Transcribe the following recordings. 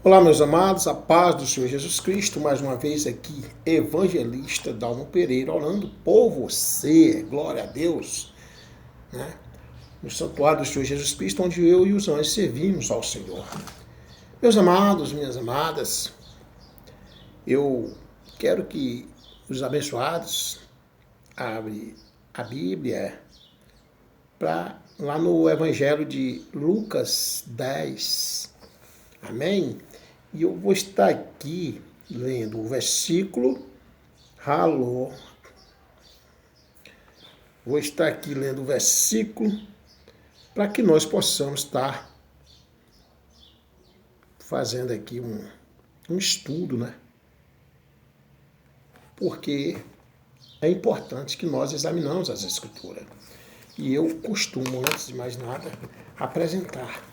Olá, meus amados, a paz do Senhor Jesus Cristo, mais uma vez aqui, evangelista Dalmo Pereira, orando por você, glória a Deus, né? No santuário do Senhor Jesus Cristo, onde eu e os anjos servimos ao Senhor. Meus amados, minhas amadas, eu quero que os abençoados abrem a Bíblia para lá no Evangelho de Lucas 10, amém? E eu vou estar aqui lendo o versículo, vou estar aqui lendo o versículo para que nós possamos estar fazendo aqui um estudo, né? Porque é importante que nós examinamos as Escrituras. E eu costumo, antes de mais nada, apresentar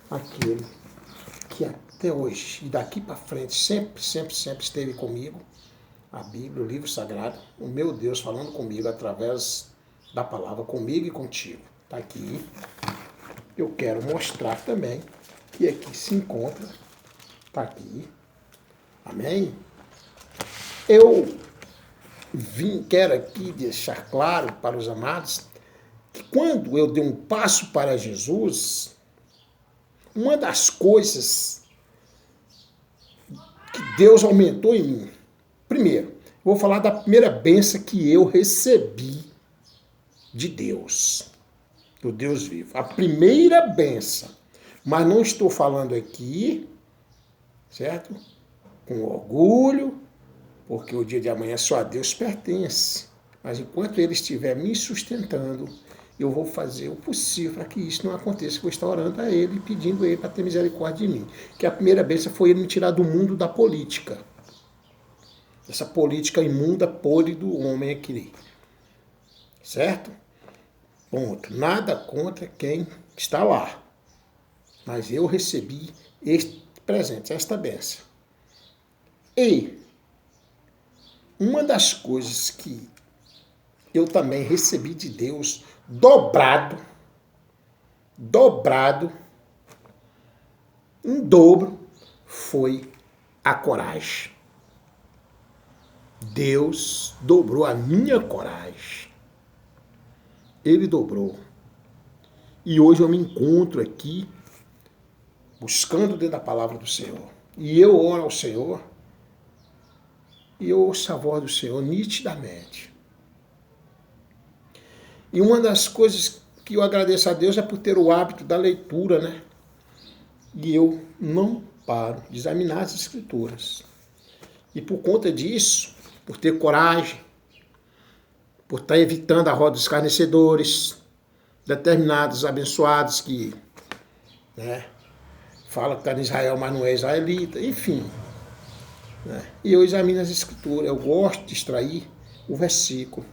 aquele que até hoje e daqui para frente sempre esteve comigo, a Bíblia, o livro sagrado, o meu Deus falando comigo através da palavra, comigo e contigo. Está aqui. Eu quero mostrar também que aqui se encontra, está aqui. Amém? Eu quero aqui deixar claro para os amados que quando eu dei um passo para Jesus, uma das coisas que Deus aumentou em mim, primeiro, vou falar da primeira bênção que eu recebi de Deus, do Deus vivo. A primeira bênção, mas não estou falando aqui, certo? Com orgulho, porque o dia de amanhã só a Deus pertence. Mas enquanto Ele estiver me sustentando, eu vou fazer o possível para que isso não aconteça. Eu vou estar orando a Ele, pedindo a Ele para ter misericórdia de mim. Que a primeira bênção foi Ele me tirar do mundo da política. Essa política imunda, podre do homem aqui. Certo? Ponto. Nada contra quem está lá. Mas eu recebi este presente, esta bênção. E uma das coisas que eu também recebi de Deus, dobrado, em dobro, foi a coragem. Deus dobrou a minha coragem. Ele dobrou. E hoje eu me encontro aqui, buscando dentro da palavra do Senhor. E eu oro ao Senhor, e eu ouço a voz do Senhor nitidamente. E uma das coisas que eu agradeço a Deus é por ter o hábito da leitura, né? E eu não paro de examinar as Escrituras. E por conta disso, por ter coragem, por estar evitando a roda dos escarnecedores, determinados abençoados que, né, falam que está em Israel, mas não é israelita, enfim. Né? E eu examino as Escrituras, eu gosto de extrair o versículo.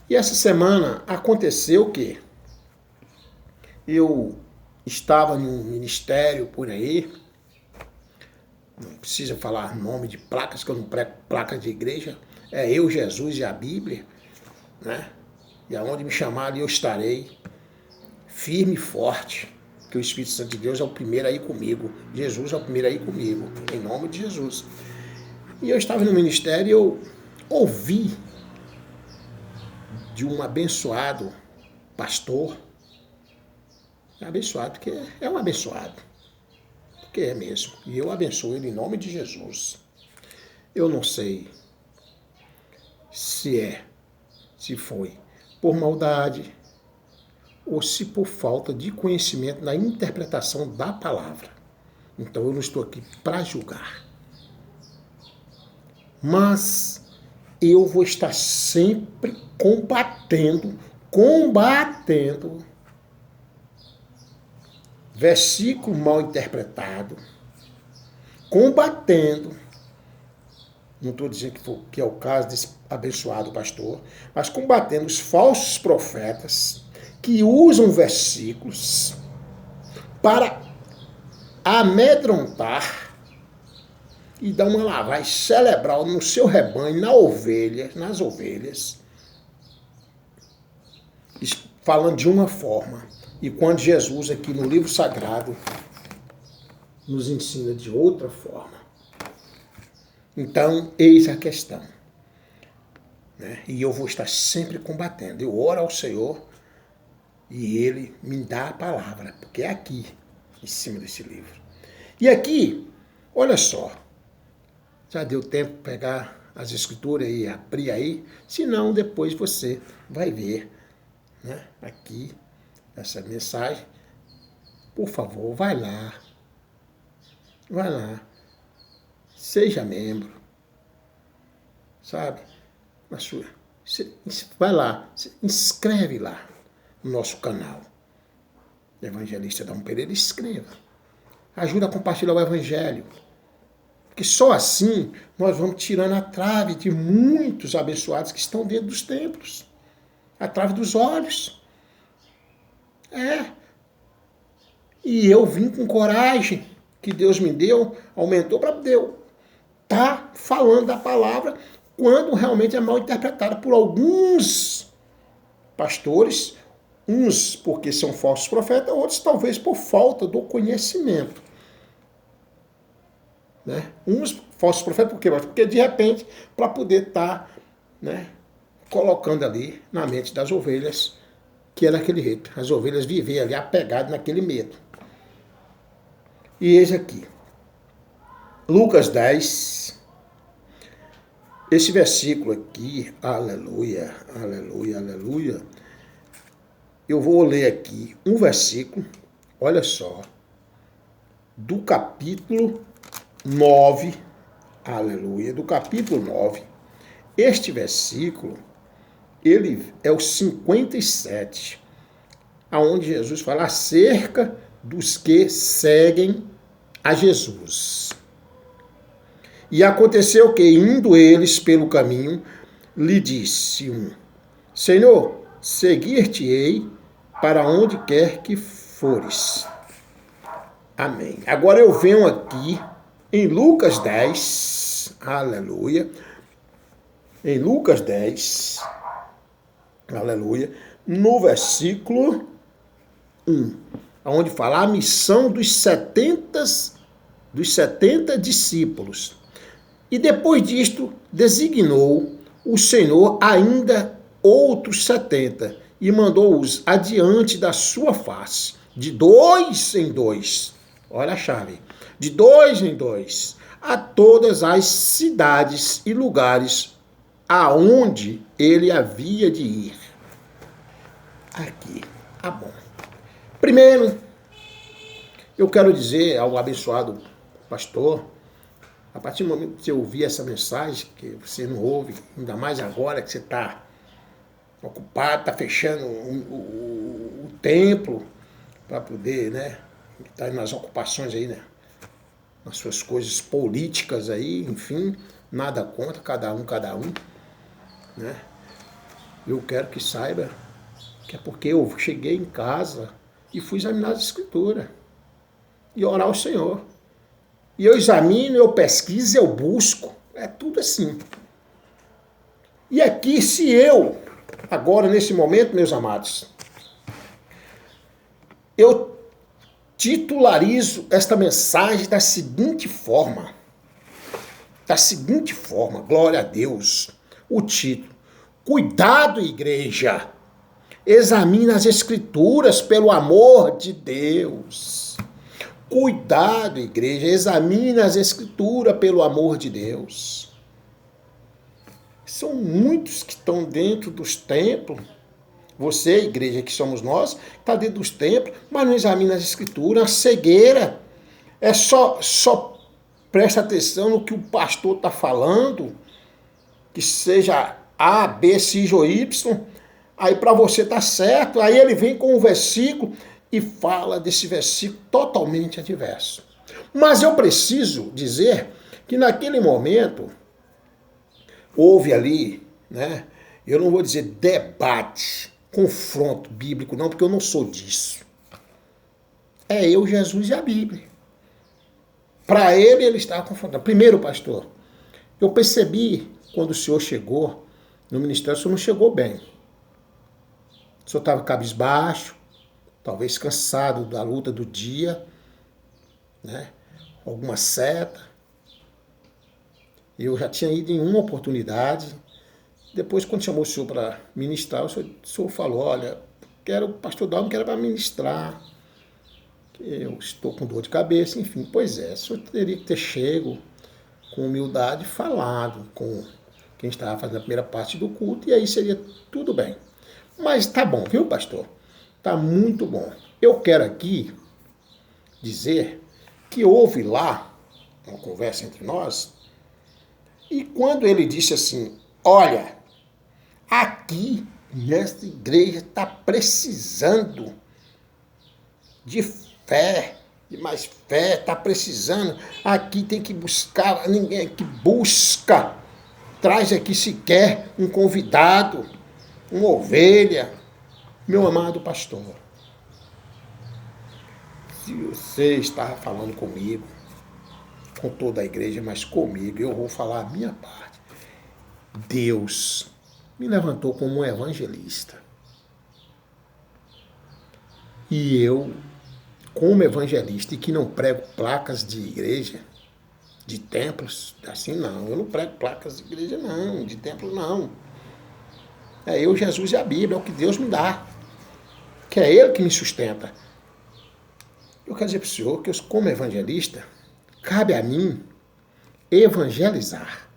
E essa semana aconteceu que eu estava em um ministério por aí, não precisa falar nome de placas, que eu não prego placa de igreja, é eu, Jesus e a Bíblia, né? E aonde me chamarem eu estarei, firme e forte, que o Espírito Santo de Deus é o primeiro aí comigo, Jesus é o primeiro aí comigo, em nome de Jesus. E eu estava no ministério e eu ouvi de um abençoado pastor, abençoado, porque é um abençoado, porque é mesmo, e eu abençoo ele em nome de Jesus. Eu não sei se foi por maldade ou se por falta de conhecimento na interpretação da palavra. Então eu não estou aqui para julgar. Mas eu vou estar sempre combatendo versículo mal interpretado, combatendo, não estou dizendo que é o caso desse abençoado pastor, mas combatendo os falsos profetas que usam versículos para amedrontar e dar uma lavagem cerebral no seu rebanho, nas ovelhas, falando de uma forma. E quando Jesus aqui no livro sagrado nos ensina de outra forma. Então, eis a questão. Né? E eu vou estar sempre combatendo. Eu oro ao Senhor e Ele me dá a palavra, porque é aqui, em cima desse livro. E aqui, olha só, já deu tempo de pegar as escrituras e abrir aí, senão depois você vai ver, né, aqui, essa mensagem. Por favor, vai lá, seja membro, sabe? Vai lá, se inscreve lá no nosso canal. Evangelista Adão Pereira, escreva. Ajuda a compartilhar o Evangelho. Porque só assim nós vamos tirando a trave de muitos abençoados que estão dentro dos templos. A trave dos olhos. E eu vim com coragem que Deus me deu, aumentou para Deus estar falando da palavra quando realmente é mal interpretada por alguns pastores, uns porque são falsos profetas, outros talvez por falta do conhecimento. Né? Uns falsos profetas por quê? Porque de repente, para poder estar, né, colocando ali na mente das ovelhas que é daquele jeito. As ovelhas viver ali apegadas naquele medo. E eis aqui, Lucas 10, esse versículo aqui, aleluia, aleluia, aleluia, eu vou ler aqui um versículo, olha só, do capítulo 9, aleluia, do capítulo 9, este versículo, ele é o 57, aonde Jesus fala acerca dos que seguem a Jesus. E aconteceu que, indo eles pelo caminho, lhe disse um: Senhor, seguir-te-ei para onde quer que fores. Amém. Agora eu venho aqui em Lucas 10, aleluia, em Lucas 10, aleluia, no versículo 1, onde fala a missão dos 70 discípulos. E depois disto, designou o Senhor ainda outros 70 e mandou-os adiante da sua face, de 2 em 2. Olha a chave. De 2 em 2, a todas as cidades e lugares aonde ele havia de ir. Aqui, tá bom. Primeiro, eu quero dizer ao abençoado pastor, a partir do momento que você ouvir essa mensagem, que você não ouve, ainda mais agora que você está ocupado, está fechando o templo para poder, né, estar nas ocupações aí, né, nas suas coisas políticas aí, enfim, nada contra, cada um, né. Eu quero que saiba que é porque eu cheguei em casa e fui examinar as escrituras e orar ao Senhor. E eu examino, eu pesquiso, eu busco. É tudo assim. E aqui, se eu, agora, nesse momento, meus amados, eu titularizo esta mensagem da seguinte forma. Glória a Deus. O título: Cuidado, igreja. Examine as escrituras pelo amor de Deus. Cuidado, igreja, examine as escrituras pelo amor de Deus. São muitos que estão dentro dos templos. Você, igreja, que somos nós, está dentro dos templos, mas não examina as escrituras, a cegueira. É só presta atenção no que o pastor está falando, que seja A, B, C ou Y, aí para você tá certo. Aí ele vem com um versículo e fala desse versículo totalmente adverso. Mas eu preciso dizer que naquele momento houve ali, né? Eu não vou dizer debate, confronto bíblico, não, porque eu não sou disso. É eu, Jesus e a Bíblia. Para ele estava confrontando. Primeiro, pastor, eu percebi quando o senhor chegou no ministério, o senhor não chegou bem. O senhor estava cabisbaixo, talvez cansado da luta do dia, né? alguma seta. Eu já tinha ido em uma oportunidade. Depois, quando chamou o senhor para ministrar, o senhor falou, olha, o pastor Dalmo quer para ministrar. Eu estou com dor de cabeça, enfim. Pois é, o senhor teria que ter chego com humildade e falado com quem estava fazendo a primeira parte do culto, e aí seria tudo bem. Mas tá bom, viu, pastor? Tá muito bom. Eu quero aqui dizer que houve lá uma conversa entre nós, e quando ele disse assim, olha, aqui nessa igreja está precisando de fé, de mais fé, está precisando, aqui tem que buscar, ninguém que busca, traz aqui sequer um convidado, uma ovelha. Meu amado pastor, se você está falando comigo, com toda a igreja, mas comigo, eu vou falar a minha parte. Deus me levantou como um evangelista. E eu, como evangelista, e que não prego placas de igreja, de templos, assim não. Eu não prego placas de igreja não, de templos não. É eu, Jesus e a Bíblia, é o que Deus me dá. Que é Ele que me sustenta. Eu quero dizer para o senhor que eu, como evangelista, cabe a mim evangelizar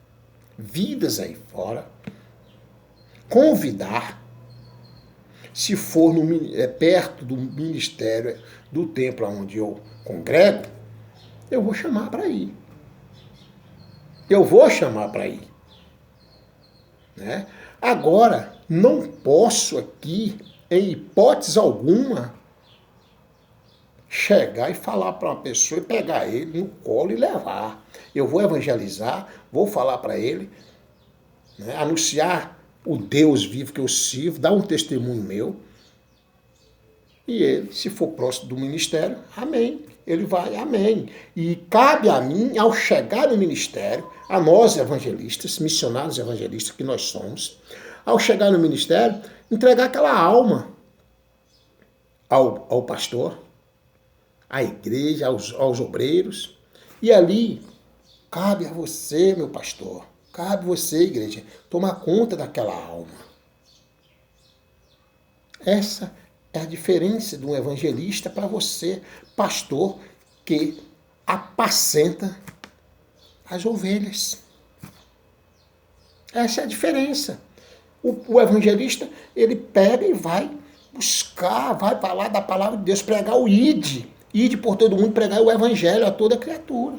vidas aí fora, convidar, se for perto do ministério, do templo onde eu congrego, eu vou chamar para ir. Eu vou chamar para ir. Né? Agora, não posso aqui, em hipótese alguma, chegar e falar para uma pessoa e pegar ele no colo e levar. Eu vou evangelizar, vou falar para ele, né, anunciar o Deus vivo que eu sirvo, dar um testemunho meu. E ele, se for próximo do ministério, amém. Ele vai, amém. E cabe a mim, ao chegar no ministério, a nós evangelistas, missionários evangelistas que nós somos, ao chegar no ministério, entregar aquela alma ao pastor, à igreja, aos obreiros. E ali, cabe a você, meu pastor, cabe a você, igreja, tomar conta daquela alma. Essa é a diferença de um evangelista para você, pastor, que apacenta as ovelhas. Essa é a diferença. O evangelista, ele pega e vai buscar, vai falar da palavra de Deus, pregar o ide. Ide por todo mundo, pregar o evangelho a toda criatura.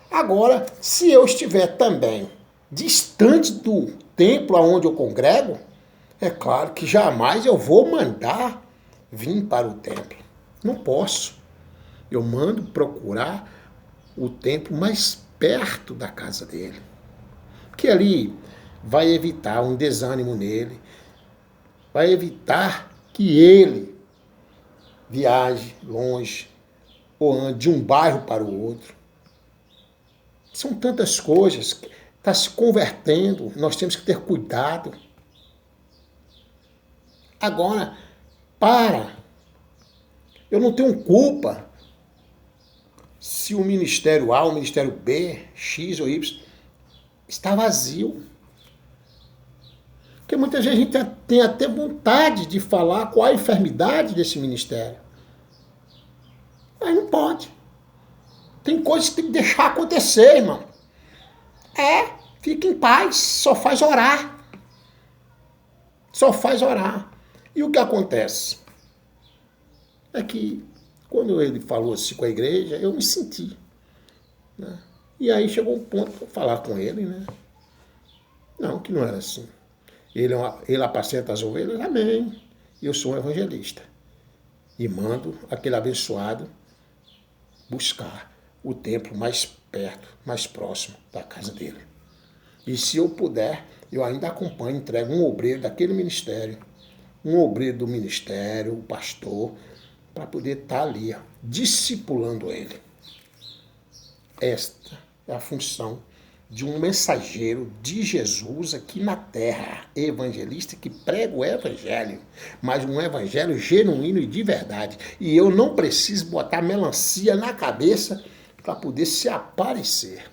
Agora, se eu estiver também distante do templo onde eu congrego, é claro que jamais eu vou mandar vir para o templo. Não posso. Eu mando procurar o templo mais perto da casa dele. Que ali vai evitar um desânimo nele, vai evitar que ele viaje longe ou ande de um bairro para o outro. São tantas coisas que está se convertendo, nós temos que ter cuidado. Agora, eu não tenho culpa se o ministério A, o ministério B, X ou Y, está vazio. Porque muitas vezes a gente tem até vontade de falar qual a enfermidade desse ministério. Mas não pode. Tem coisas que tem que deixar acontecer, irmão. Fica em paz, só faz orar. Só faz orar. E o que acontece? É que quando ele falou assim com a igreja, eu me senti. Né? E aí chegou um ponto para falar com ele, né? Não, que não era assim. Ele apacenta as ovelhas, amém. Eu sou um evangelista. E mando aquele abençoado buscar o templo mais perto, mais próximo da casa dele. E se eu puder, eu ainda acompanho, entrego um obreiro daquele ministério, um obreiro do ministério, o pastor, para poder estar ali, discipulando ele. Esta é a função de um mensageiro de Jesus aqui na terra, evangelista que prega o evangelho, mas um evangelho genuíno e de verdade. E eu não preciso botar melancia na cabeça para poder se aparecer.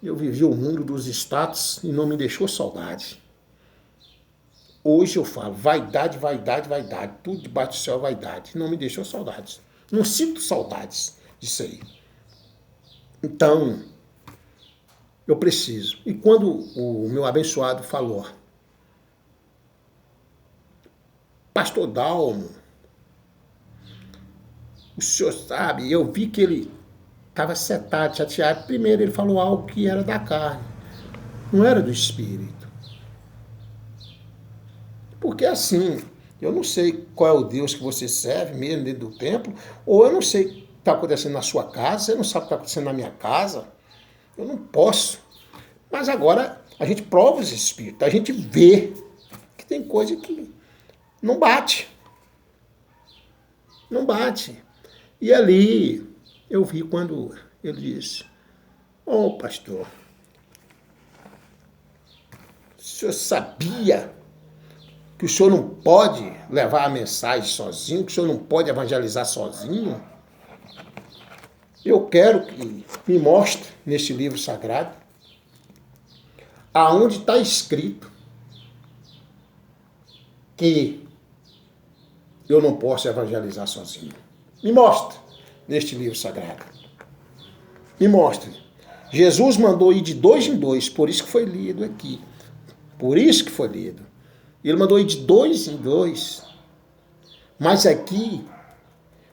Eu vivi o mundo dos status e não me deixou saudade. Hoje eu falo, vaidade, vaidade, vaidade, tudo debaixo do céu é vaidade. Não me deixou saudades. Não sinto saudades disso aí. Então, eu preciso. E quando o meu abençoado falou, Pastor Dalmo, o senhor sabe, eu vi que ele estava setado, chateado. Primeiro ele falou algo que era da carne, não era do espírito. Porque assim, eu não sei qual é o Deus que você serve mesmo dentro do templo, ou eu não sei o que está acontecendo na sua casa, você não sabe o que está acontecendo na minha casa. Eu não posso. Mas agora a gente prova os espíritos, a gente vê que tem coisa que não bate. Não bate. E ali eu vi quando ele disse, pastor, o senhor sabia que o senhor não pode levar a mensagem sozinho, que o senhor não pode evangelizar sozinho? Eu quero que me mostre neste livro sagrado aonde está escrito que eu não posso evangelizar sozinho. Me mostre neste livro sagrado. Me mostre. Jesus mandou ir de 2 em 2, por isso que foi lido aqui. Por isso que foi lido. Ele mandou ir de 2 em 2. Mas aqui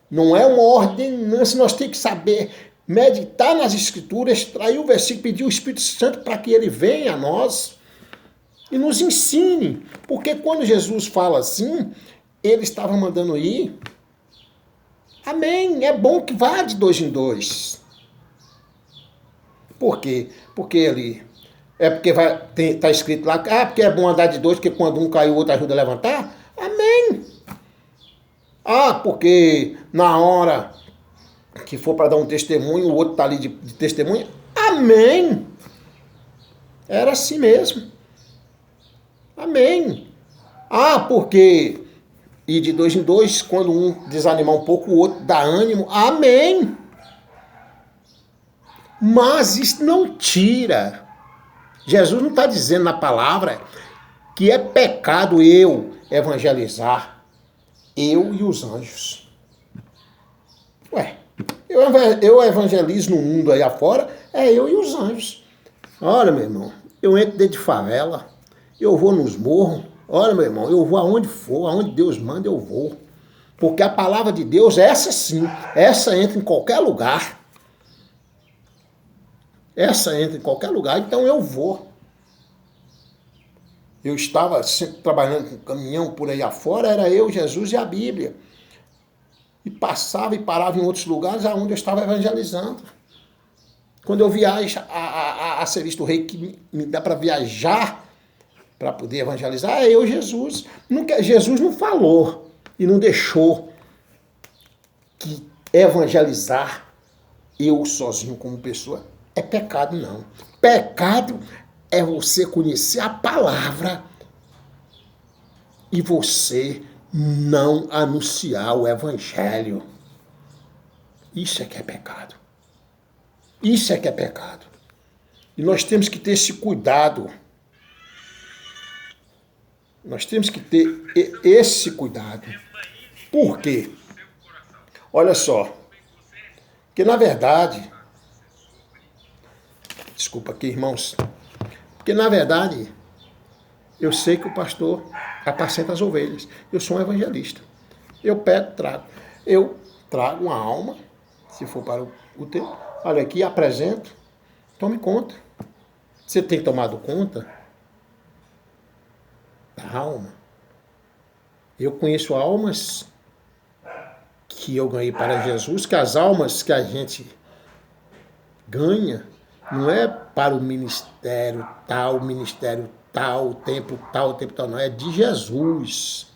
não é uma ordenança, nós temos que saber meditar nas escrituras, extrair o versículo, pedir o Espírito Santo para que ele venha a nós e nos ensine. Porque quando Jesus fala assim, ele estava mandando ir. Amém. É bom que vá de 2 em 2. Por quê? Porque ele... porque está escrito lá, porque é bom andar de 2, porque quando um cai, o outro ajuda a levantar. Amém. Porque na hora que for para dar um testemunho, o outro está ali de testemunha. Amém. Era assim mesmo. Amém. Porque ir de 2 em 2, quando um desanimar um pouco, o outro dá ânimo. Amém. Mas isso não tira. Jesus não está dizendo na palavra que é pecado eu evangelizar, eu e os anjos. Eu evangelizo no mundo aí afora, eu e os anjos. Olha, meu irmão, eu entro dentro de favela, eu vou nos morros. Olha, meu irmão, eu vou aonde for, aonde Deus manda eu vou. Porque a palavra de Deus, essa sim, essa entra em qualquer lugar. Essa entra em qualquer lugar, então eu vou. Eu estava sempre trabalhando com caminhão por aí afora, era eu, Jesus e a Bíblia. E passava e parava em outros lugares aonde eu estava evangelizando. Quando eu viajo a serviço do rei, que me dá para viajar para poder evangelizar, é eu, Jesus. Jesus não falou e não deixou que evangelizar eu sozinho como pessoa é pecado, não. Pecado é você conhecer a palavra e você não anunciar o evangelho. Isso é que é pecado. Isso é que é pecado. E nós temos que ter esse cuidado. Nós temos que ter esse cuidado. Por quê? Olha só. Porque na verdade... Desculpa aqui, irmãos. Porque na verdade... Eu sei que o pastor apacenta as ovelhas. Eu sou um evangelista. Eu pego, trago. Eu trago uma alma, se for para o tempo. Olha aqui, apresento. Tome conta. Você tem tomado conta da alma? Eu conheço almas que eu ganhei para Jesus, que as almas que a gente ganha não é para o ministério tal, o tempo tal, não. É de Jesus.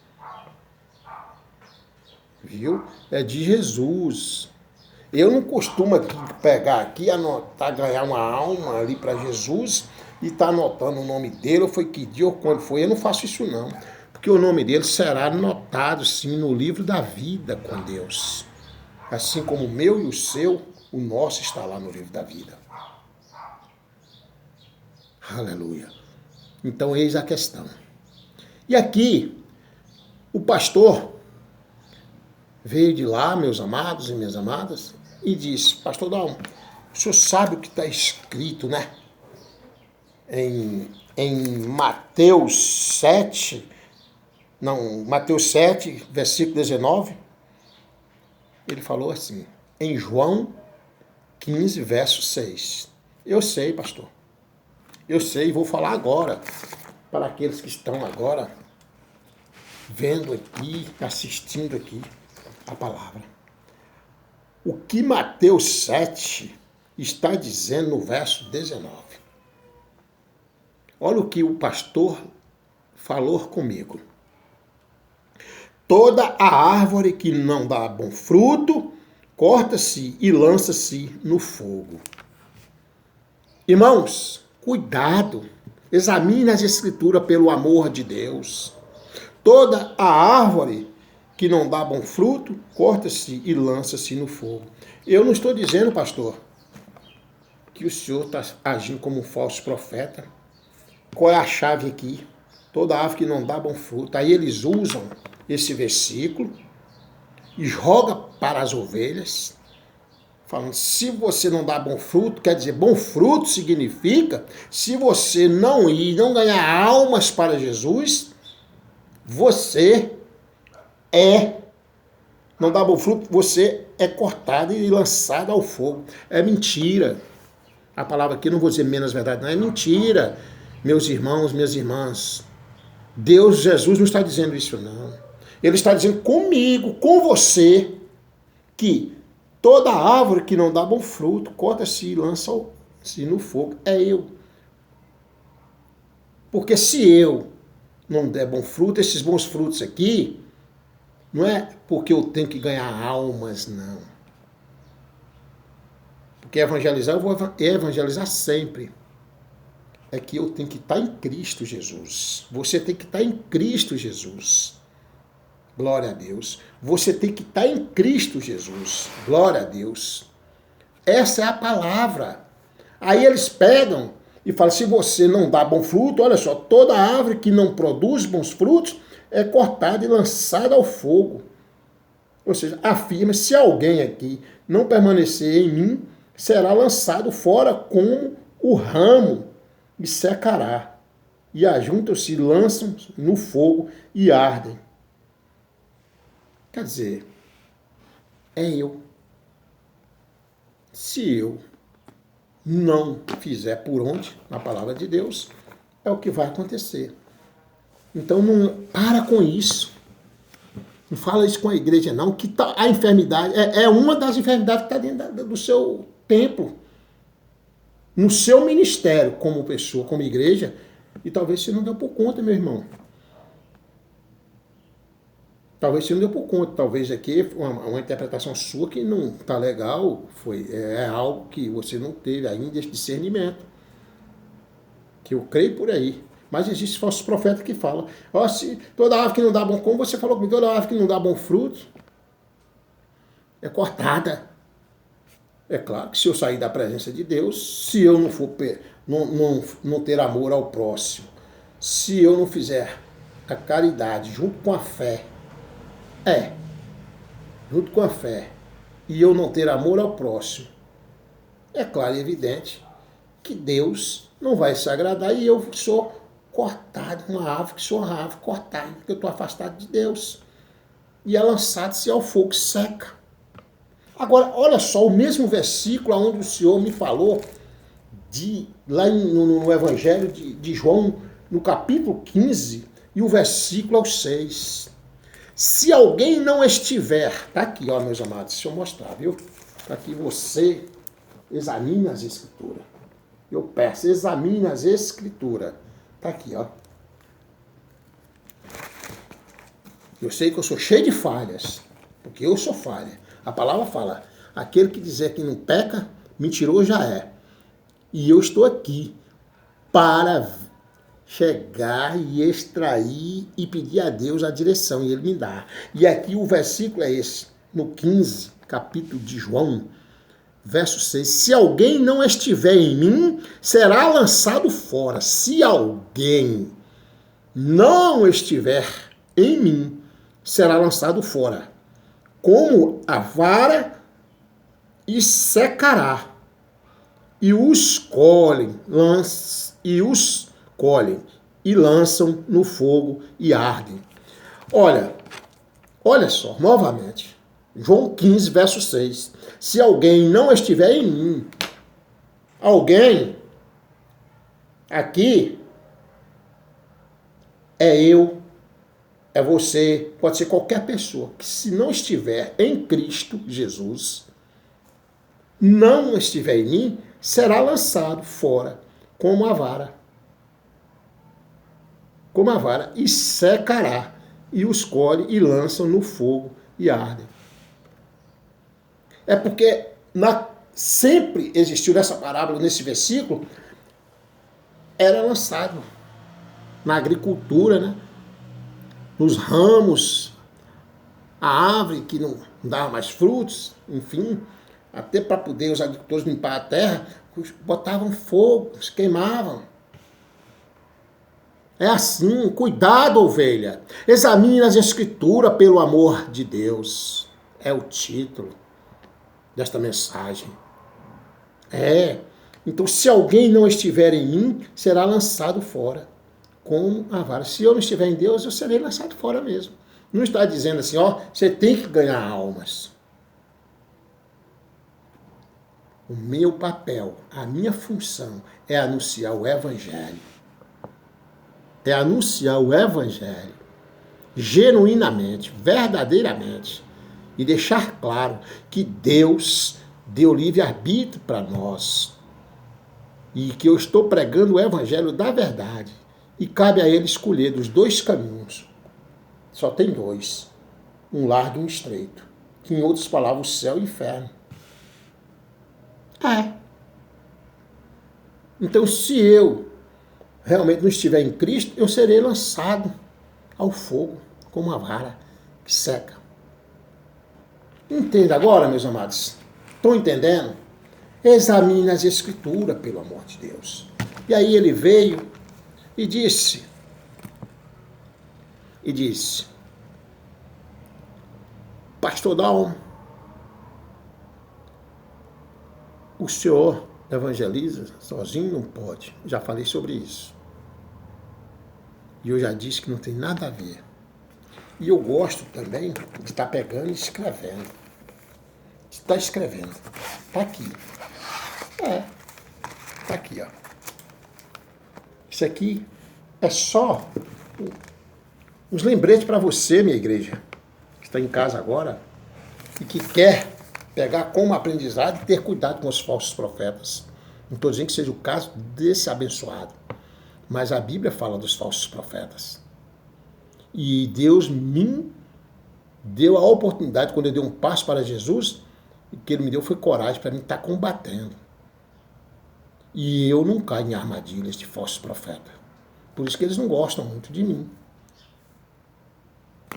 Viu? É de Jesus. Eu não costumo aqui pegar aqui, anotar, ganhar uma alma ali para Jesus e estar anotando o nome dele, ou foi que dia ou quando foi. Eu não faço isso não. Porque o nome dele será anotado sim no livro da vida com Deus. Assim como o meu e o seu, o nosso está lá no livro da vida. Aleluia. Então eis a questão. E aqui, o pastor veio de lá, meus amados e minhas amadas, e disse, pastor Dalmo, o senhor sabe o que está escrito, né? Em Mateus 7, Mateus 7, versículo 19, ele falou assim, em João 15, verso 6. Eu sei, pastor. Eu sei e vou falar agora, para aqueles que estão agora vendo aqui, assistindo aqui a palavra. O que Mateus 7 está dizendo no verso 19. Olha o que o pastor falou comigo. Toda a árvore que não dá bom fruto, corta-se e lança-se no fogo. Irmãos, cuidado, examine as escrituras pelo amor de Deus. Toda a árvore que não dá bom fruto, corta-se e lança-se no fogo. Eu não estou dizendo, pastor, que o senhor está agindo como um falso profeta. Qual é a chave aqui? Toda árvore que não dá bom fruto. Aí eles usam esse versículo e joga para as ovelhas, falando, se você não dá bom fruto, quer dizer, bom fruto significa, se você não ir, não ganhar almas para Jesus, você não dá bom fruto, você é cortado e lançado ao fogo. É mentira. A palavra aqui, não vou dizer menos verdade, não, é mentira. Meus irmãos, minhas irmãs, Deus, Jesus não está dizendo isso não. Ele está dizendo comigo, com você, que toda árvore que não dá bom fruto, corta-se e lança-se no fogo. É eu. Porque se eu não der bom fruto, esses bons frutos aqui, não é porque eu tenho que ganhar almas, não. Porque evangelizar, eu vou evangelizar sempre. É que eu tenho que estar em Cristo Jesus. Você tem que estar em Cristo Jesus. Glória a Deus. Você tem que estar em Cristo Jesus. Glória a Deus. Essa é a palavra. Aí eles pegam e falam, se você não dá bom fruto, olha só, toda árvore que não produz bons frutos é cortada e lançada ao fogo. Ou seja, afirma, se alguém aqui não permanecer em mim, será lançado fora como o ramo e secará. E ajuntam-se, lançam no fogo e ardem. Quer dizer, é eu. Se eu não fizer por onde, na palavra de Deus, é o que vai acontecer. Então não para com isso. Não fala isso com a igreja não, que a enfermidade é uma das enfermidades que está dentro do seu templo. No seu ministério, como pessoa, como igreja, e talvez você não deu por conta, meu irmão. Talvez você não deu por conta, talvez aqui uma interpretação sua que não está legal, é algo que você não teve ainda esse discernimento. Que eu creio por aí. Mas existe falsos profetas que falam, se toda árvore que não dá bom, como você falou comigo, toda árvore que não dá bom fruto é cortada. É claro que se eu sair da presença de Deus, se eu não for não ter amor ao próximo, se eu não fizer a caridade junto com a fé, junto com a fé, e eu não ter amor ao próximo, é claro e evidente que Deus não vai se agradar e eu sou cortado, uma árvore que sou uma árvore cortada, porque eu estou afastado de Deus. E é lançado-se ao fogo, seca. Agora, olha só, o mesmo versículo onde o Senhor me falou, lá no Evangelho de João, no capítulo 15, e o versículo é o 6. Se alguém não estiver, tá aqui, ó, meus amados, deixa eu mostrar, viu? Para que você examine as escrituras. Eu peço, examine as escrituras. Tá aqui, ó. Eu sei que eu sou cheio de falhas, porque eu sou falha. A palavra fala, Aquele que dizer que não peca, mentiroso já é. E eu estou aqui para chegar e extrair e pedir a Deus a direção, e Ele me dá. E aqui o versículo é esse, no 15, capítulo de João, verso 6. Se alguém não estiver em mim, será lançado fora. Se alguém não estiver em mim, será lançado fora, como a vara, e secará. E os colhem, e lançam no fogo e ardem. Olha só, novamente, João 15, verso 6. Se alguém não estiver em mim, alguém aqui é eu, é você, pode ser qualquer pessoa, que se não estiver em Cristo Jesus, não estiver em mim, será lançado fora como a vara. Como a vara, e secará, e os colhe e lançam no fogo e ardem. É porque sempre existiu nessa parábola, nesse versículo, era lançado na agricultura, né? Nos ramos, a árvore que não dava mais frutos, enfim, até para poder os agricultores limpar a terra, botavam fogo, queimavam. É assim, cuidado, ovelha. Examine as escrituras pelo amor de Deus. É o título desta mensagem. Então, se alguém não estiver em mim, será lançado fora, como a vara. Se eu não estiver em Deus, eu serei lançado fora mesmo. Não está dizendo assim, você tem que ganhar almas. O meu papel, a minha função é anunciar o Evangelho. É anunciar o Evangelho genuinamente, verdadeiramente, e deixar claro que Deus deu livre-arbítrio para nós e que eu estou pregando o Evangelho da verdade e cabe a Ele escolher dos dois caminhos. Só tem dois, um largo e um estreito, que em outras palavras, o céu e o inferno. Então, se eu realmente não estiver em Cristo, eu serei lançado ao fogo, como uma vara que seca. Entenda agora, meus amados? Estão entendendo? Examine as escrituras, pelo amor de Deus. E aí ele veio e disse, Pastor Dalmo, o senhor evangeliza sozinho? Não pode. Já falei sobre isso. E eu já disse que não tem nada a ver. E eu gosto também de estar pegando e escrevendo. Está escrevendo. Está aqui. Está aqui, ó. Isso aqui é só uns lembretes para você, minha igreja, que está em casa agora e que quer pegar como aprendizado e ter cuidado com os falsos profetas. Não estou dizendo que seja o caso desse abençoado, mas a Bíblia fala dos falsos profetas. E Deus me deu a oportunidade, quando eu dei um passo para Jesus, o que Ele me deu foi coragem para mim estar combatendo. E eu não caio em armadilhas de falsos profetas. Por isso que eles não gostam muito de mim.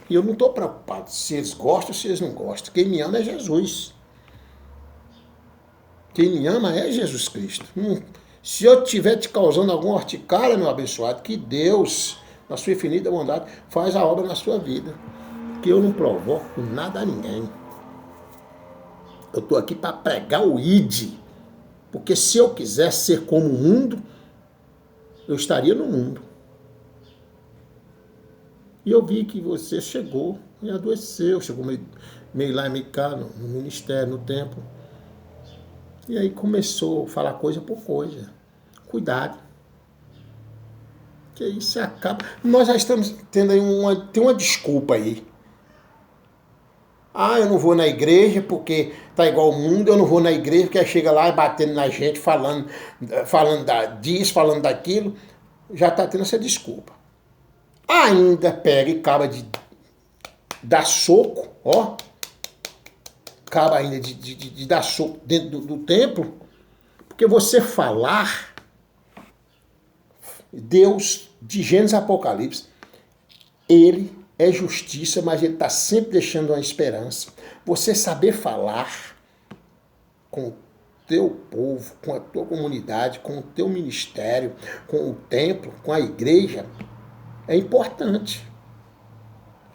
E eu não estou preocupado se eles gostam ou se eles não gostam. Quem me ama é Jesus. Quem me ama é Jesus Cristo. Se eu estiver te causando alguma horticária, meu abençoado, que Deus, na sua infinita bondade, faz a obra na sua vida. Que eu não provoco nada a ninguém. Eu estou aqui para pregar o ID. Porque se eu quisesse ser como o mundo, eu estaria no mundo. E eu vi que você chegou e adoeceu, chegou meio lá e meio cá no ministério, no templo. E aí começou a falar coisa por coisa. Cuidado. Que aí se acaba. Nós já estamos tendo aí tem uma desculpa aí. Eu não vou na igreja porque tá igual o mundo, eu não vou na igreja porque chega lá batendo na gente, falando disso, falando daquilo. Já tá tendo essa desculpa. Ainda pega e acaba de dar soco, cabo ainda de dar soco dentro do templo, porque você falar, Deus, de Gênesis a Apocalipse, ele é justiça, mas ele está sempre deixando uma esperança. Você saber falar com o teu povo, com a tua comunidade, com o teu ministério, com o templo, com a igreja, é importante.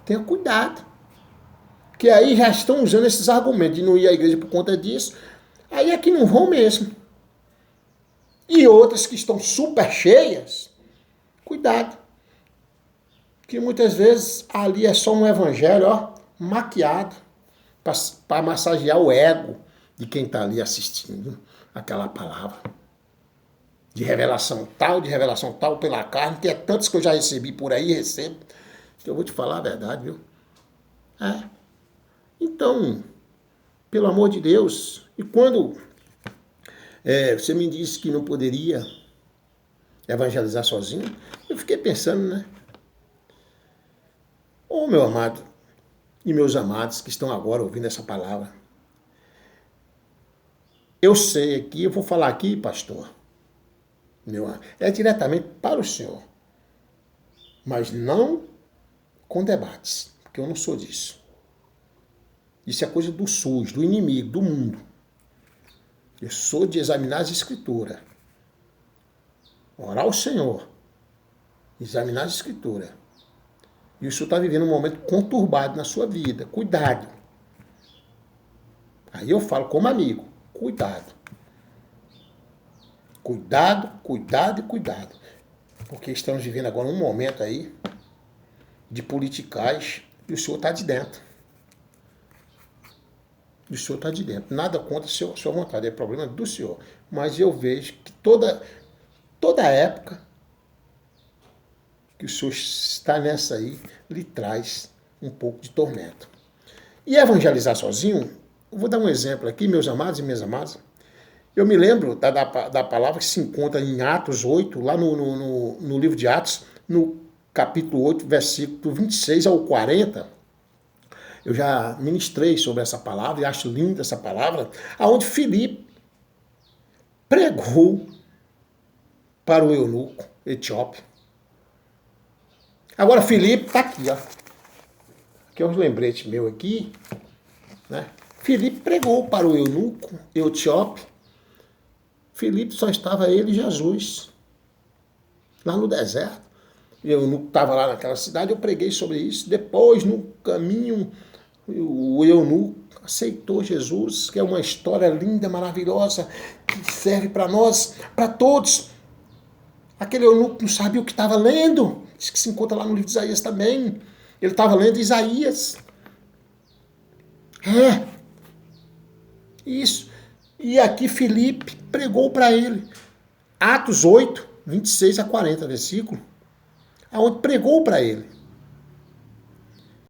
Tenha cuidado. Que aí já estão usando esses argumentos de não ir à igreja por conta disso. Aí é que não vão mesmo. E outras que estão super cheias, cuidado. Que muitas vezes ali é só um evangelho, ó, maquiado, para massagear o ego de quem está ali assistindo aquela palavra. De revelação tal pela carne, que é tantos que eu já recebi por aí, recebo. Eu vou te falar a verdade, viu? Então, pelo amor de Deus, e quando você me disse que não poderia evangelizar sozinho, eu fiquei pensando, né? Ô, meu amado e meus amados que estão agora ouvindo essa palavra, eu sei aqui, eu vou falar aqui, pastor, é diretamente para o senhor, mas não com debates, porque eu não sou disso. Isso é coisa do SUS, do inimigo, do mundo. Eu sou de examinar as escrituras, orar ao Senhor, examinar as escrituras. E o senhor está vivendo um momento conturbado na sua vida. Cuidado. Aí eu falo como amigo. Cuidado. Cuidado, cuidado e cuidado. Porque estamos vivendo agora um momento aí de politicais e o senhor está de dentro. O senhor está de dentro. Nada contra a sua vontade. É problema do senhor. Mas eu vejo que toda época que o senhor está nessa aí, lhe traz um pouco de tormento. E evangelizar sozinho, eu vou dar um exemplo aqui, meus amados e minhas amadas. Eu me lembro da palavra que se encontra em Atos 8, lá no livro de Atos, no capítulo 8, versículo 26 ao 40. Eu já ministrei sobre essa palavra e acho linda essa palavra, aonde Filipe pregou para o eunuco etíope. Agora, Filipe está aqui, ó. Aqui é um lembrete meu aqui, né? Filipe pregou para o eunuco etíope. Filipe só estava ele e Jesus, lá no deserto. O eunuco estava lá naquela cidade, eu preguei sobre isso. Depois, no caminho, o eunuco aceitou Jesus, que é uma história linda, maravilhosa, que serve para nós, para todos. Aquele eunuco não sabia o que estava lendo. Diz que se encontra lá no livro de Isaías também. Ele estava lendo Isaías. Isso. E aqui Filipe pregou para ele. Atos 8, 26 a 40, versículo. Aonde pregou para ele.